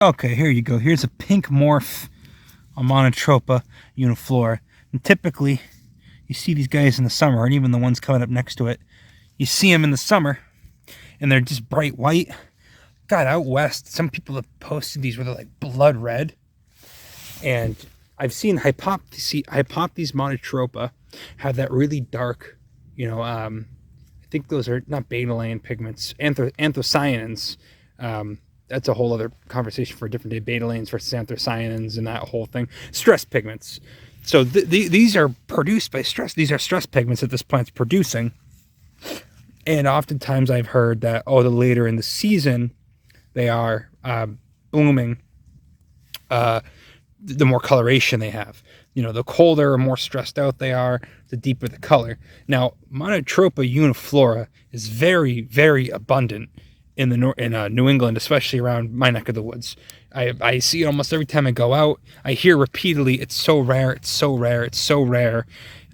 Okay, here you go. Here's a pink morph on Monotropa uniflora. And typically, you see these guys in the summer, and even the ones coming up next to it, you see them in the summer, and they're just bright white. God, out west, some people have posted these where they're like blood red. And I've seen Hypopthys Monotropa have that really dark, I think those are not beta-lane pigments, anthocyanins. That's a whole other conversation for a different day. Beta-lanes versus anthocyanins and that whole thing. Stress pigments. So these are produced by stress. These are stress pigments that this plant's producing. And oftentimes I've heard that, the later in the season they are blooming, the more coloration they have. The colder or more stressed out they are, the deeper the color. Now, Monotropa uniflora is very, very abundant in New England, especially around my neck of the woods. I see it almost every time I go out. I hear repeatedly, it's so rare, it's so rare, it's so rare.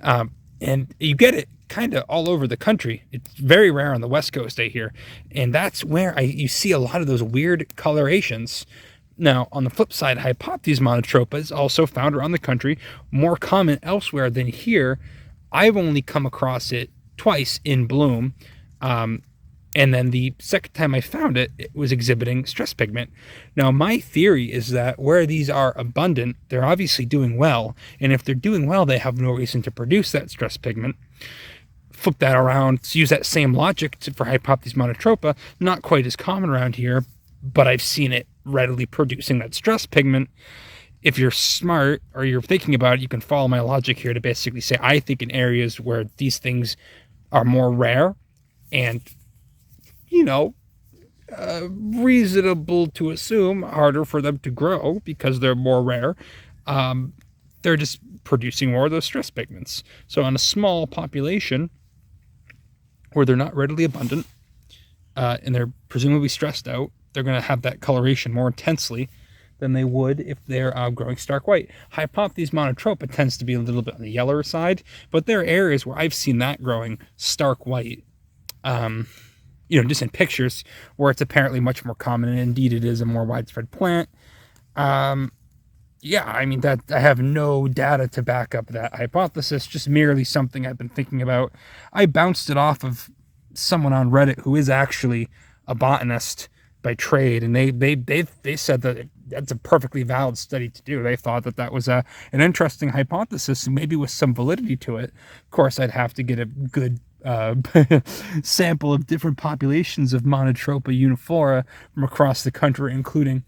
And you get it kind of all over the country. It's very rare on the West Coast, I hear. And that's where you see a lot of those weird colorations. Now, on the flip side, Hypopthys Monotropa is also found around the country, more common elsewhere than here. I've only come across it twice in bloom. And then the second time I found it, it was exhibiting stress pigment. Now, my theory is that where these are abundant, they're obviously doing well. And if they're doing well, they have no reason to produce that stress pigment. Flip that around, use that same logic for Hypopthys Monotropa. Not quite as common around here, but I've seen it readily producing that stress pigment. If you're smart or you're thinking about it, you can follow my logic here to basically say, I think in areas where these things are more rare and reasonable to assume harder for them to grow because they're more rare, they're just producing more of those stress pigments. So on a small population where they're not readily abundant, and they're presumably stressed out, they're going to have that coloration more intensely than they would if they're growing stark white. Hypopthys Monotropa tends to be a little bit on the yellower side, but there are areas where I've seen that growing stark white, just in pictures, where it's apparently much more common, and indeed it is a more widespread plant. I have no data to back up that hypothesis, just merely something I've been thinking about. I bounced it off of someone on Reddit who is actually a botanist by trade, and they said that that's a perfectly valid study to do. They thought that was an interesting hypothesis, and maybe with some validity to it. Of course, I'd have to get a good sample of different populations of Monotropa uniflora from across the country, including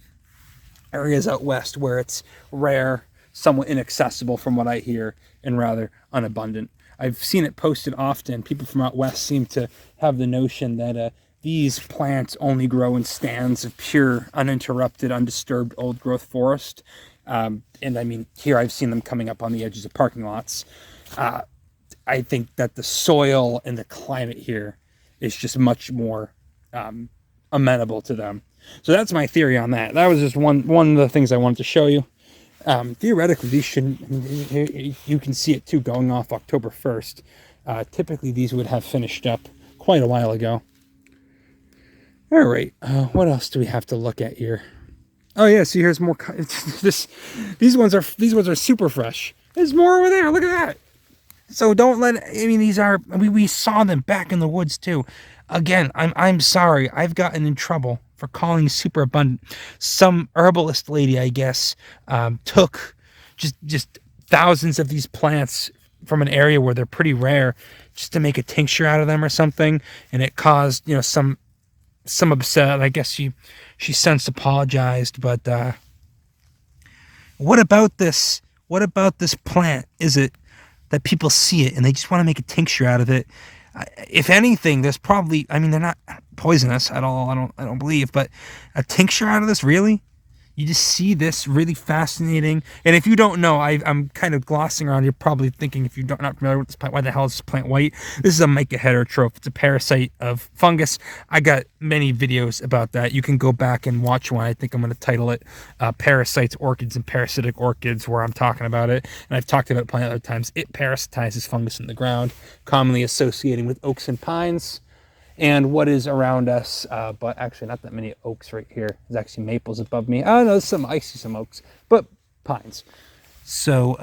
areas out west where it's rare, somewhat inaccessible from what I hear, and rather unabundant. I've seen it posted often. People from out west seem to have the notion that these plants only grow in stands of pure, uninterrupted, undisturbed old growth forest. And I mean, here I've seen them coming up on the edges of parking lots. I think that the soil and the climate here is just much more amenable to them. So that's my theory on that. That was just one of the things I wanted to show you. Theoretically, these shouldn't, you can see it too going off October 1st. Typically, these would have finished up quite a while ago. All right, what else do we have to look at here? Oh yeah, see, here's more. These ones are super fresh. There's more over there. Look at that. So don't let. These are. We saw them back in the woods too. Again, I'm sorry. I've gotten in trouble for calling super abundant. Some herbalist lady, I guess, took just thousands of these plants from an area where they're pretty rare, just to make a tincture out of them or something, and it caused some upset. I guess she since apologized, but what about this? What about this plant? Is it that people see it and they just want to make a tincture out of it? If anything, there's probably, they're not poisonous at all. I don't believe, but a tincture out of this, really? You just see this really fascinating. And if you don't know, I'm kind of glossing around. You're probably thinking, if you're not familiar with this plant, why the hell is this plant white? This is a mica heterotroph. It's a parasite of fungus. I got many videos about that. You can go back and watch one. I think I'm going to title it Parasites, Orchids, and Parasitic Orchids, where I'm talking about it. And I've talked about it plenty other times. It parasitizes fungus in the ground, commonly associating with oaks and pines. and what is around us, but actually not that many oaks right here. There's actually maples above me. Oh no, I see some oaks, but pines. So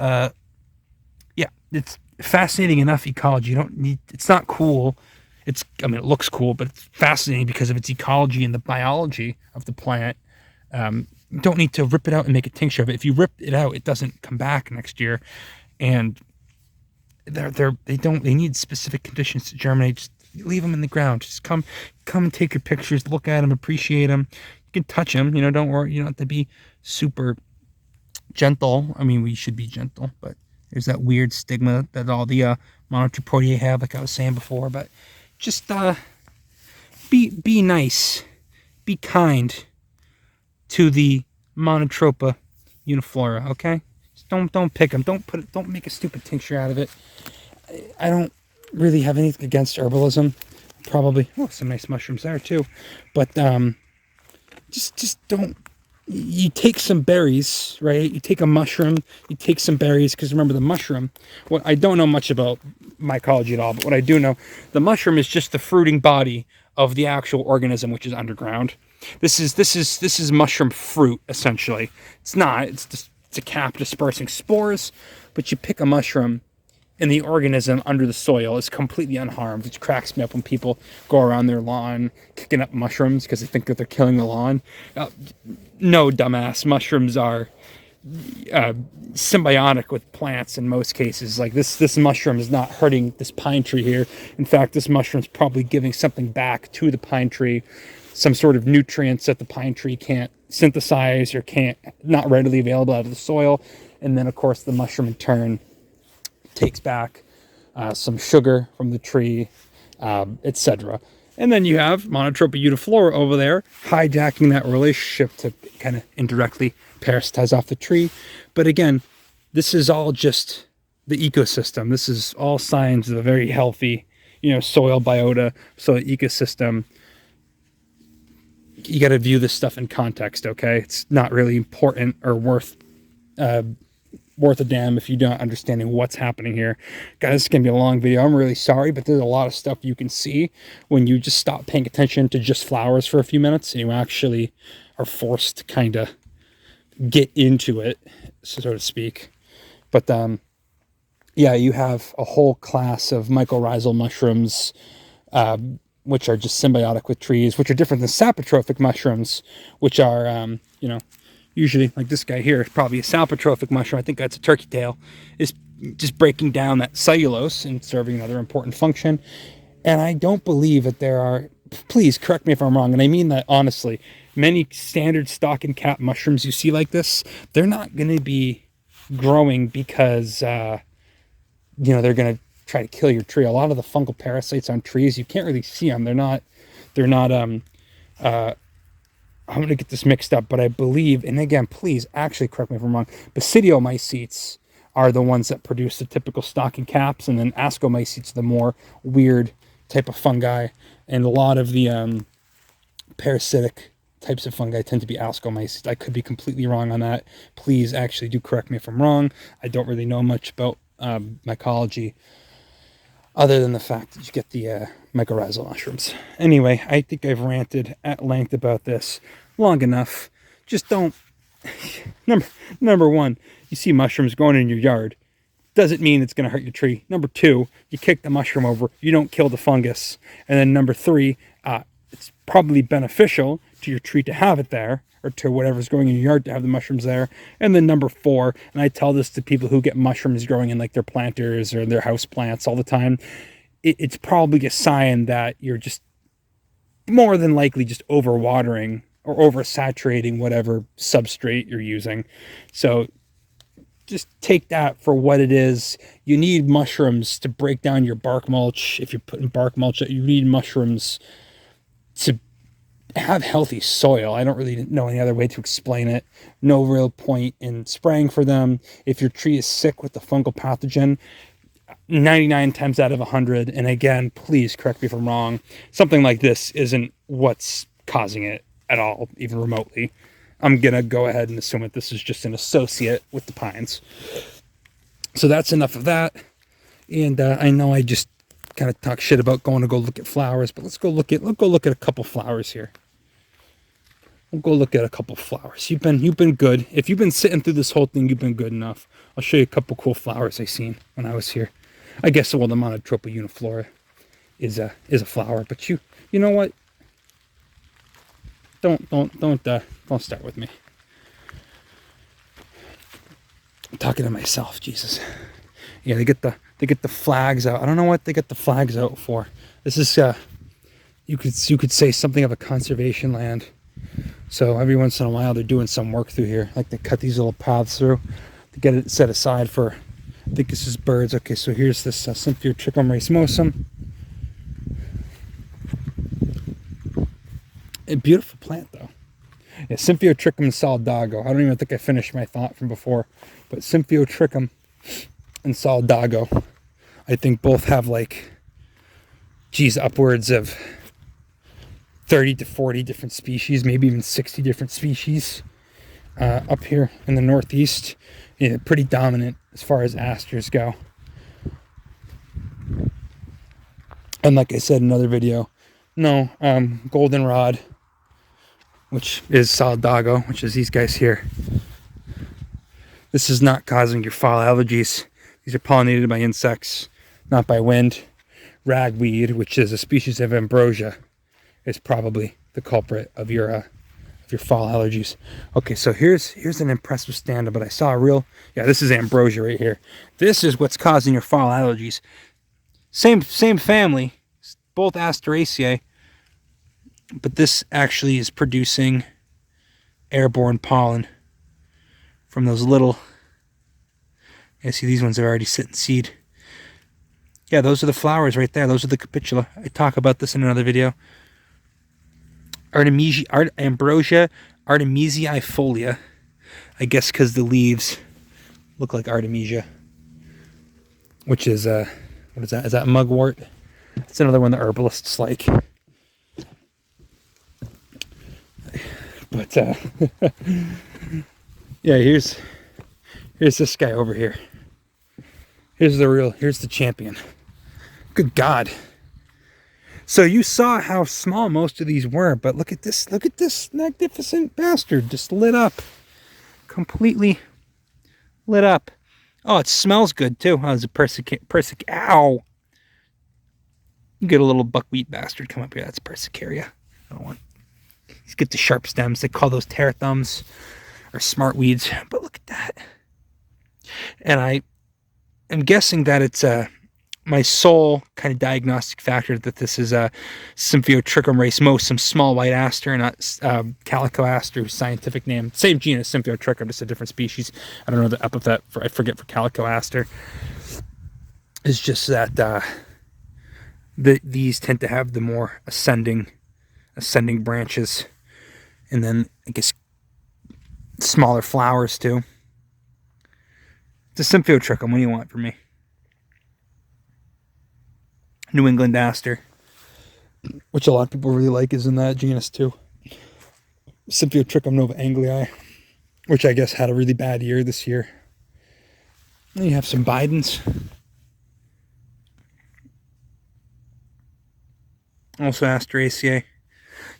yeah, it's fascinating enough ecology. You don't need, it's not cool. I mean, it looks cool, but it's fascinating because of its ecology and the biology of the plant. You don't need to rip it out and make a tincture of it. If you rip it out, it doesn't come back next year. And they need specific conditions to germinate. Just leave them in the ground. Just come and take your pictures, look at them, appreciate them. You can touch them, don't worry. You don't have to be super gentle. I mean, we should be gentle, but there's that weird stigma that all the Monotropa have, like I was saying before. But just be nice, be kind to the Monotropa uniflora, okay? Just don't pick them. Don't make a stupid tincture out of it. I don't really have anything against herbalism. Probably, some nice mushrooms there too. But just don't. You take some berries, right? You take a mushroom, you take some berries, because remember the mushroom, what I don't know much about mycology at all, but what I do know, the mushroom is just the fruiting body of the actual organism, which is underground. This is mushroom fruit, essentially. It's not, it's a cap dispersing spores, but you pick a mushroom and the organism under the soil is completely unharmed, which cracks me up when people go around their lawn kicking up mushrooms because they think that they're killing the lawn. No, dumbass. Mushrooms are symbiotic with plants in most cases. Like this mushroom is not hurting this pine tree here. In fact, this mushroom is probably giving something back to the pine tree, some sort of nutrients that the pine tree can't synthesize or not readily available out of the soil. And then, of course, the mushroom in turn takes back some sugar from the tree, etc. And then you have Monotropa uniflora over there hijacking that relationship to kind of indirectly parasitize off the tree. But again, this is all just the ecosystem. This is all signs of a very healthy, soil biota, soil ecosystem. You got to view this stuff in context, okay? It's not really important or worth a damn if you're not understanding what's happening here. Guys, this is going to be a long video. I'm really sorry, but there's a lot of stuff you can see when you just stop paying attention to just flowers for a few minutes and you actually are forced to kind of get into it, so to speak. But yeah, you have a whole class of mycorrhizal mushrooms, which are just symbiotic with trees, which are different than sapotrophic mushrooms, which are, usually, like this guy here, is probably a sapotrophic mushroom. I think that's a turkey tail. Is just breaking down that cellulose and serving another important function. And I don't believe that there are, please correct me if I'm wrong, and I mean that honestly, many standard stock and cap mushrooms you see like this, they're not going to be growing because, they're going to try to kill your tree. A lot of the fungal parasites on trees, you can't really see them. I'm going to get this mixed up, but I believe, and again, please actually correct me if I'm wrong, basidiomycetes are the ones that produce the typical stocking caps, and then ascomycetes are the more weird type of fungi, and a lot of the parasitic types of fungi tend to be ascomycetes. I could be completely wrong on that. Please actually do correct me if I'm wrong. I don't really know much about mycology, other than the fact that you get the mycorrhizal mushrooms. Anyway, I think I've ranted at length about this long enough. Just don't... Number one, you see mushrooms growing in your yard. Doesn't mean it's going to hurt your tree. Number two, you kick the mushroom over. You don't kill the fungus. And then number three, it's probably beneficial to your tree to have it there, or to whatever's growing in your yard to have the mushrooms there. And then number four, and I tell this to people who get mushrooms growing in like their planters or their house plants all the time, it's probably a sign that you're just more than likely just overwatering or oversaturating whatever substrate you're using. So just take that for what it is. You need mushrooms to break down your bark mulch. If you're putting bark mulch, you need mushrooms to have healthy soil. I don't really know any other way to explain it. No real point in spraying for them. If your tree is sick with the fungal pathogen, 99 times out of 100, and again, please correct me if I'm wrong, something like this isn't what's causing it at all, even remotely. I'm going to go ahead and assume that this is just an associate with the pines. So that's enough of that. And I know I just kind of talk shit about going to go look at flowers, but let's go look at a couple flowers here. We'll go look at a couple flowers. You've been good. If you've been sitting through this whole thing, you've been good enough. I'll show you a couple cool flowers I seen when I was here. I guess, well, the Monotropa uniflora is a flower, but you know what? Don't start with me. I'm talking to myself, Jesus. Yeah, they get the flags out. I don't know what they get the flags out for. This is you could say something of a conservation land. So every once in a while they're doing some work through here. Like they cut these little paths through to get it set aside for, I think this is birds. Okay, so here's this Symphyotrichum racemosum. A beautiful plant though. Yeah, Symphyotrichum and solidago. I don't even think I finished my thought from before. But Symphyotrichum and solidago, I think both have like, geez, upwards of 30 to 40 different species, maybe even 60 different species up here in the Northeast. Yeah, pretty dominant as far as asters go. And like I said in another video, no, goldenrod, which is solidago, which is these guys here. This is not causing your fall allergies. These are pollinated by insects, not by wind. Ragweed, which is a species of ambrosia, is probably the culprit of your fall allergies. Okay, so here's an impressive stand-up, but I saw a real, yeah, this is ambrosia right here. This is what's causing your fall allergies. Same family, both Asteraceae, but this actually is producing airborne pollen from those little, yeah, see these ones are already sitting seed. Yeah, those are the flowers right there. Those are the capitula. I talk about this in another video. Ambrosia artemisiae, I guess because the leaves look like artemisia, which is what is that? Is that mugwort? It's another one the herbalists like. But yeah, here's this guy over here. Here's the champion. Good God. So you saw how small most of these were, but look at this magnificent bastard, just lit up. Completely lit up. Oh, it smells good too. Oh, there's a ow. You get a little buckwheat bastard come up here. That's Persicaria. I don't want. These get the sharp stems. They call those tear-thumbs or smartweeds. But look at that. And I am guessing that it's my sole kind of diagnostic factor that this is a Symphyotrichum racemosum, small white aster, not Calico aster, whose scientific name, same genus, Symphyotrichum, just a different species. I don't know the epithet for, I forget, for Calico aster. It's just that these tend to have the more ascending branches, and then I guess smaller flowers too. It's a Symphyotrichum. What do you want from me? New England aster, which a lot of people really like, is in that genus too. Symphyotrichum nova anglii, which I guess had a really bad year this year. Then you have some Bidens. Also Asteraceae.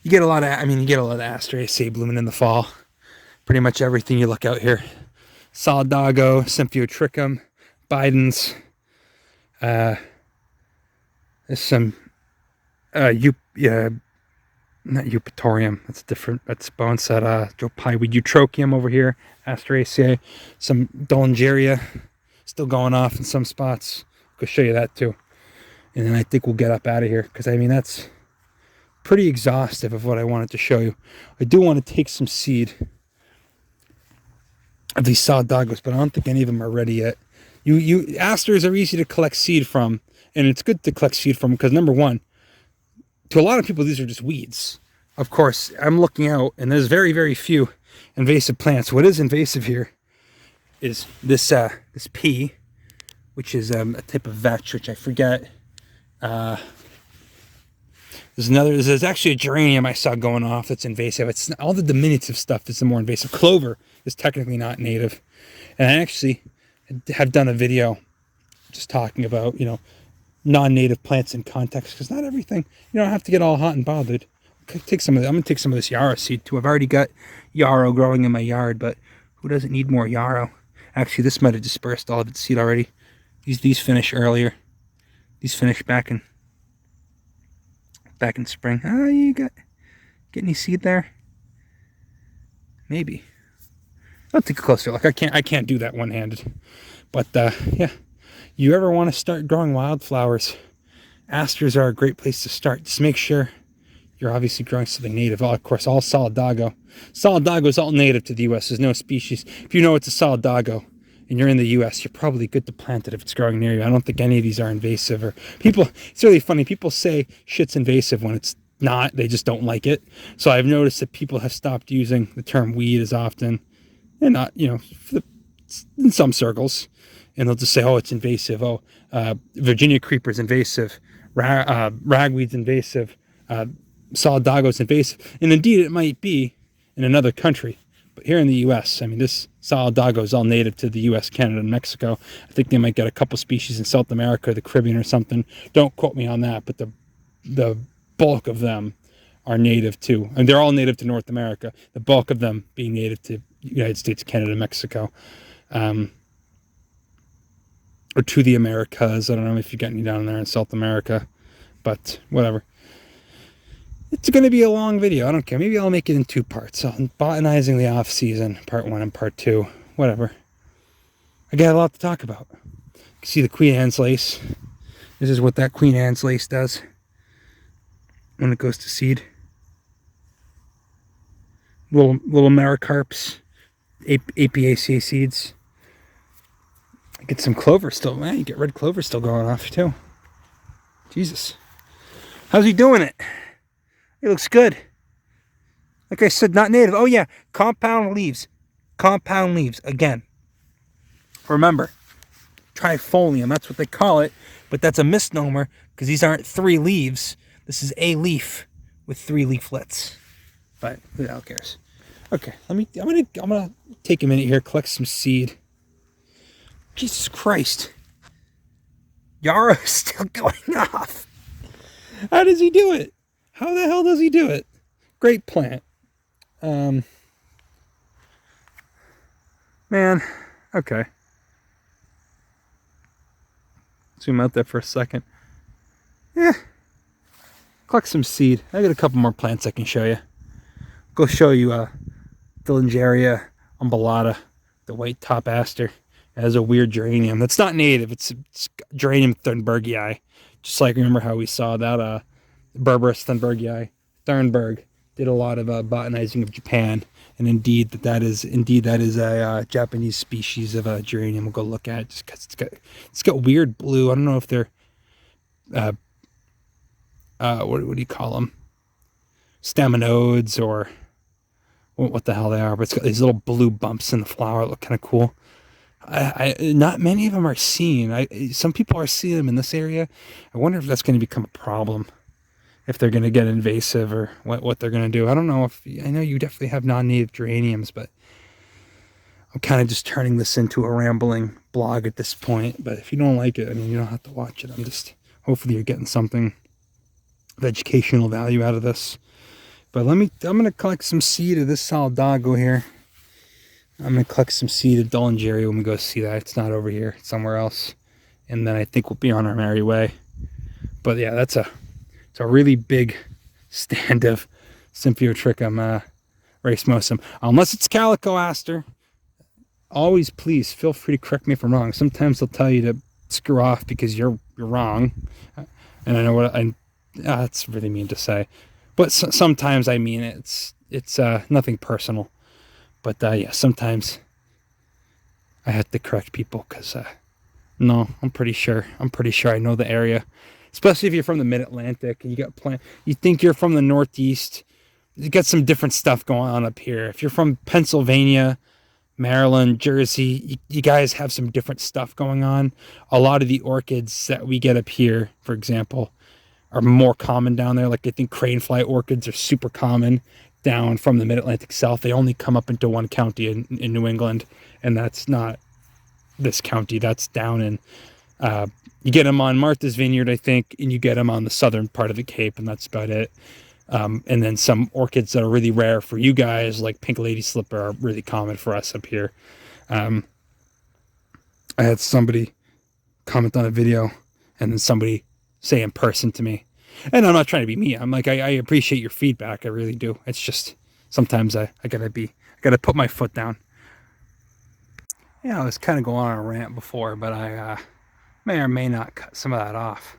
You get a lot of Asteraceae blooming in the fall. Pretty much everything you look out here. Solidago, Symphyotrichum, Bidens. There's some not Eupatorium, that's different. That's boneset, Pieweed, Eutrochium over here, Asteraceae. Some Doellingeria still going off in some spots. I'll show you that too. And then I think we'll get up out of here, because I mean that's pretty exhaustive of what I wanted to show you. I do want to take some seed of these solidagos, but I don't think any of them are ready yet. Asters are easy to collect seed from, and it's good to collect seed from because, number one, to a lot of people these are just weeds. Of course, I'm looking out and there's very, very few invasive plants. What is invasive here is this pea, which is a type of vetch, which I forget. There's actually a geranium I saw going off that's invasive. It's all the diminutive stuff is the more invasive. Clover is technically not native. And I actually have done a video just talking about, non-native plants in context, because not everything, you don't have to get all hot and bothered. Take some of I'm gonna take some of this yarrow seed too. I've already got yarrow growing in my yard, but who doesn't need more yarrow? Actually, this might have dispersed all of its seed already. These finished earlier. These finished back in spring. Oh, you get any seed there? Maybe. I'll take a closer look. I can't do that one-handed. But yeah, you ever want to start growing wildflowers, asters are a great place to start. Just make sure you're obviously growing something native. Of course, all solidago. Solidago is all native to the U.S. There's no species. If you know it's a solidago and you're in the U.S., you're probably good to plant it if it's growing near you. I don't think any of these are invasive. Or people, it's really funny. People say shit's invasive when it's not. They just don't like it. So I've noticed that people have stopped using the term weed as often. And not, in some circles. And they'll just say, oh, it's invasive. Oh, Virginia creeper's invasive. Ragweed's invasive. Solidago's invasive. And indeed, it might be in another country. But here in the U.S., I mean, this solidago is all native to the U.S., Canada, and Mexico. I think they might get a couple species in South America, the Caribbean or something. Don't quote me on that, but the bulk of them are native to, and they're all native to North America. The bulk of them being native to United States, Canada, Mexico, or to the Americas. I don't know if you got any down there in South America, but whatever. It's going to be a long video. I don't care. Maybe I'll make it in 2 parts. So botanizing the off season, part 1 and part 2, whatever. I got a lot to talk about. You can see the Queen Anne's lace. This is what that Queen Anne's lace does when it goes to seed. Little Maricarps, Apiaceae seeds. Get some clover still. Man, you get red clover still going off too. Jesus. How's he doing it? It looks good. Like I said, not native. Oh yeah, compound leaves. Compound leaves, again. Remember, trifolium, that's what they call it. But that's a misnomer, because these aren't 3 leaves. This is a leaf with 3 leaflets. But who the hell cares? Okay, I'm gonna take a minute here, collect some seed. Jesus Christ. Yarrow is still going off. How does he do it? How the hell does he do it? Great plant. Man, okay. Zoom out there for a second. Yeah. Collect some seed. I got a couple more plants I can show you. Go show you Doellingeria umbellata, the white top aster. It has a weird geranium. That's not native. It's geranium Thunbergii. Just like, remember how we saw that Berberis Thunbergii. Thunberg did a lot of botanizing of Japan, and indeed that is a Japanese species of geranium. We'll go look at it just because it's got weird blue. I don't know if they're what do you call them? Staminodes or what the hell they are, but it's got these little blue bumps in the flower that look kind of cool. Not many of them are seen. Some people are seeing them in this area. I wonder if that's going to become a problem, if they're going to get invasive or what they're going to do. I don't know I know you definitely have non-native geraniums, but I'm kind of just turning this into a rambling blog at this point. But if you don't like it, I mean, you don't have to watch it. Hopefully you're getting something of educational value out of this. But I'm going to collect some seed of this solidago here. I'm going to collect some seed of Doellingeria when we go see that. It's not over here. It's somewhere else. And then I think we'll be on our merry way. But yeah, it's a really big stand of Symphyotrichum racemosum. Unless it's Calico Aster. Always, please, feel free to correct me if I'm wrong. Sometimes they'll tell you to screw off because you're wrong. And I know that's really mean to say. But sometimes I mean it. It's nothing personal. But yeah, sometimes I have to correct people because no, I'm pretty sure I know the area. Especially if you're from the Mid-Atlantic and you think you're from the Northeast, you got some different stuff going on up here. If you're from Pennsylvania, Maryland, Jersey, you guys have some different stuff going on. A lot of the orchids that we get up here, for example, are more common down there. Like I think cranefly orchids are super common down from the Mid-Atlantic South. They only come up into one county in New England, and that's not this county. That's down in You get them on Martha's Vineyard, I think, and you get them on the southern part of the Cape, and that's about it. And then some orchids that are really rare for you guys, like Pink Lady Slipper, are really common for us up here. I had somebody comment on a video, and then somebody say in person to me, and I'm not trying to be mean. I'm like, I appreciate your feedback. I really do. It's just sometimes I gotta put my foot down. Yeah, I was kind of going on a rant before, but I may or may not cut some of that off.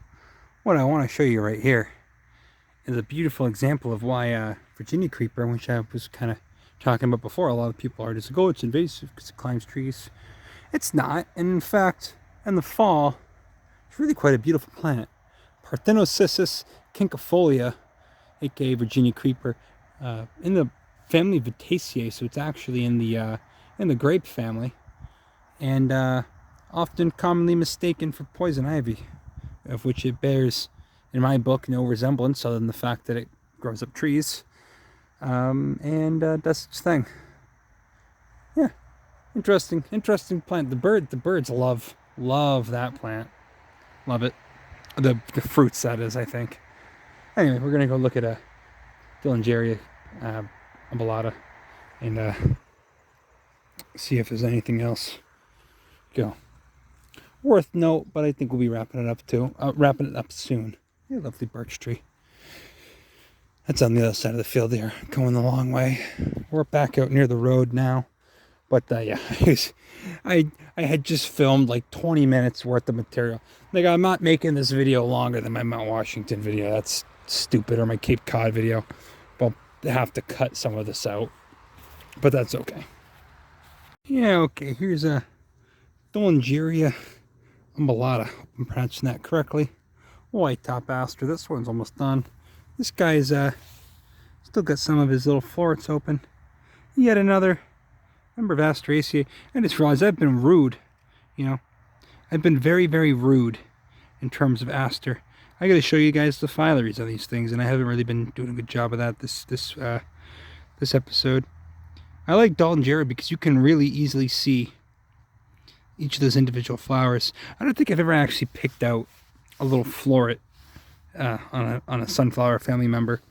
What I want to show you right here is a beautiful example of why Virginia creeper, which I was kind of talking about before, a lot of people are just like, oh, it's invasive because it climbs trees. It's not, and in fact, in the fall, it's really quite a beautiful plant. Parthenocissus quinquefolia, aka Virginia creeper, in the family Vitaceae, so it's actually in the grape family, and often commonly mistaken for poison ivy, of which it bears, in my book, no resemblance other than the fact that it grows up trees and does its thing. Yeah, interesting plant. The birds love that plant. Love it. The fruits, that is, I think. Anyway, we're gonna go look at a Doellingeria umbellata and see if there's anything else. Go. Worth note, but I think we'll be wrapping it up soon. Yeah, lovely birch tree. That's on the other side of the field there, going the long way. We're back out near the road now. But yeah, I had just filmed like 20 minutes worth of material. Like, I'm not making this video longer than my Mount Washington video. That's stupid. Or my Cape Cod video. I'll have to cut some of this out. But that's okay. Yeah, okay. Here's a Doellingeria umbellata. Hope I'm pronouncing that correctly. White top aster. This one's almost done. This guy's still got some of his little florets open. Yet another member of Asteraceae. I just realized I've been rude. You know, I've been very, very rude in terms of aster. I got to show you guys the filaries on these things, and I haven't really been doing a good job of that this episode. I like Doellingeria because you can really easily see each of those individual flowers. I don't think I've ever actually picked out a little floret on a sunflower family member.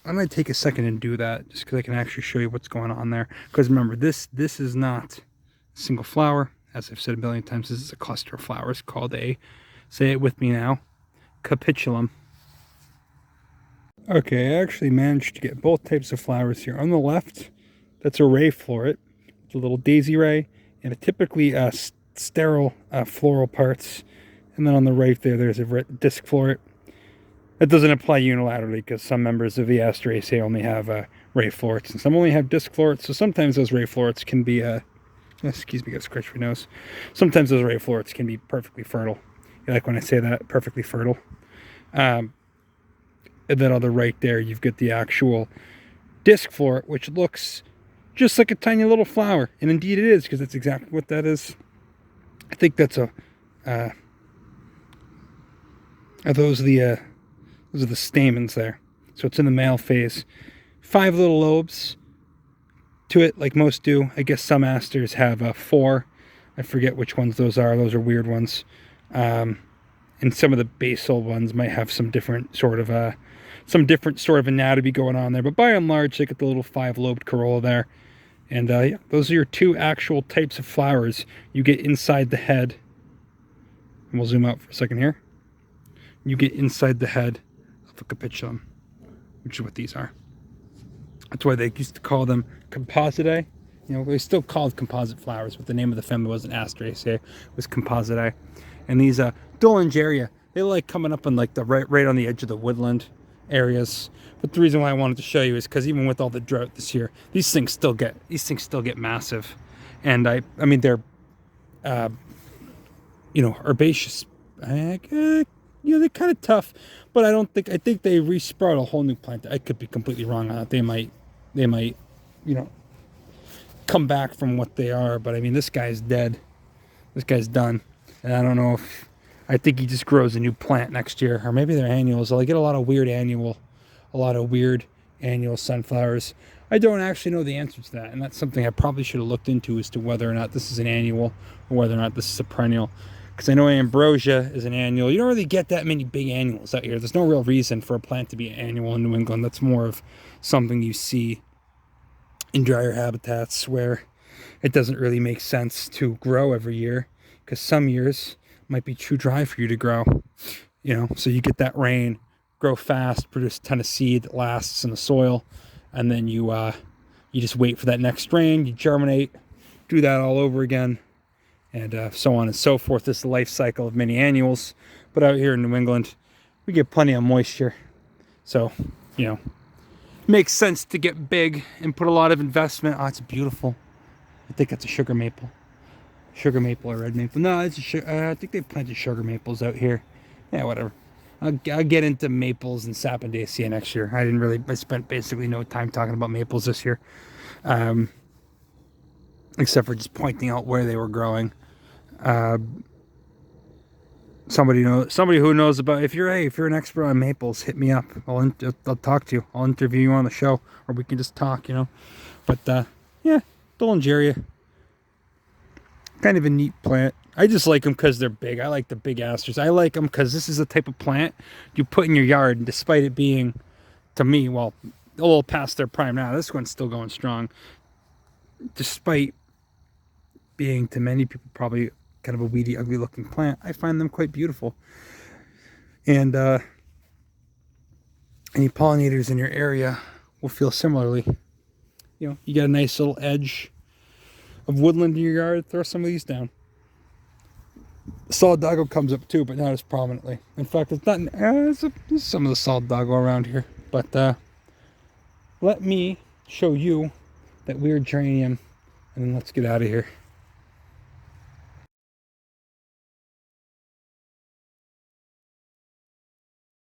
I'm going to take a second and do that just because I can actually show you what's going on there. Because remember, this is not a single flower. As I've said a billion times, this is a cluster of flowers called a, say it with me now, capitulum. Okay, I actually managed to get both types of flowers here. On the left, that's a ray floret, it's a little daisy ray, and a typically sterile floral parts. And then on the right there's a disc floret. That doesn't apply unilaterally because some members of the Asteraceae only have ray florets, and some only have disc florets. So sometimes those ray florets can be, excuse me, got a scratch my nose. Sometimes those ray florets can be perfectly fertile. You like when I say that, perfectly fertile. And then on the right there, you've got the actual disc floret, which looks just like a tiny little flower, and indeed it is, because that's exactly what that is. I think that's those are the stamens there. So it's in the male phase. 5 little lobes to it, like most do. I guess some asters have 4. I forget which ones those are. Those are weird ones. And some of the basal ones might have some different sort of anatomy going on there. But by and large, they get the little 5-lobed corolla there. And yeah, those are your 2 actual types of flowers you get inside the head. And we'll zoom out for a second here. You get inside the head of a capitulum, which is what these are. That's why they used to call them compositae. You know, they still called composite flowers, but the name of the family wasn't Asteraceae, it was compositae. And these Doellingeria, they like coming up on like the right on the edge of the woodland areas. But the reason why I wanted to show you is because even with all the drought this year, these things still get massive. And I mean they're herbaceous. They're kind of tough, but I think they resprout a whole new plant. I could be completely wrong on that. They might, come back from what they are. But I mean, this guy's dead. This guy's done. And I don't know I think he just grows a new plant next year, or maybe they're annuals. So I get a lot of weird annual sunflowers. I don't actually know the answer to that, and that's something I probably should have looked into as to whether or not this is an annual or whether or not this is a perennial. Because I know ambrosia is an annual. You don't really get that many big annuals out here. There's no real reason for a plant to be an annual in New England. That's more of something you see in drier habitats where it doesn't really make sense to grow every year, because some years might be too dry for you to grow. You know, so you get that rain, grow fast, produce a ton of seed that lasts in the soil, and then you just wait for that next rain, you germinate, do that all over again, and so on and so forth. This is the life cycle of many annuals. But out here in New England, we get plenty of moisture, so you know, it makes sense to get big and put a lot of investment. Oh, it's beautiful. I think that's a sugar maple or red maple. No, it's I think they planted sugar maples out here. Yeah, whatever. I'll get into maples and sapindaceae next year. I spent basically no time talking about maples this year, except for just pointing out where they were growing. Somebody who knows about, if you're an expert on maples, hit me up. I'll talk to you. I'll interview you on the show, or we can just talk, you know. But yeah, Doellingeria, kind of a neat plant. I just like them because they're big. I like the big asters. I like them because this is the type of plant you put in your yard, and despite it being, to me, well, a little past their prime now, this one's still going strong. Despite being, to many people, probably kind of a weedy, ugly looking plant, I find them quite beautiful. And any pollinators in your area will feel similarly. You know, you get a nice little edge of woodland in your yard, throw some of these down. Solid doggo comes up too, but not as prominently. In fact, it's not. There's some of the solid doggo around here. But let me show you that weird geranium, and then let's get out of here.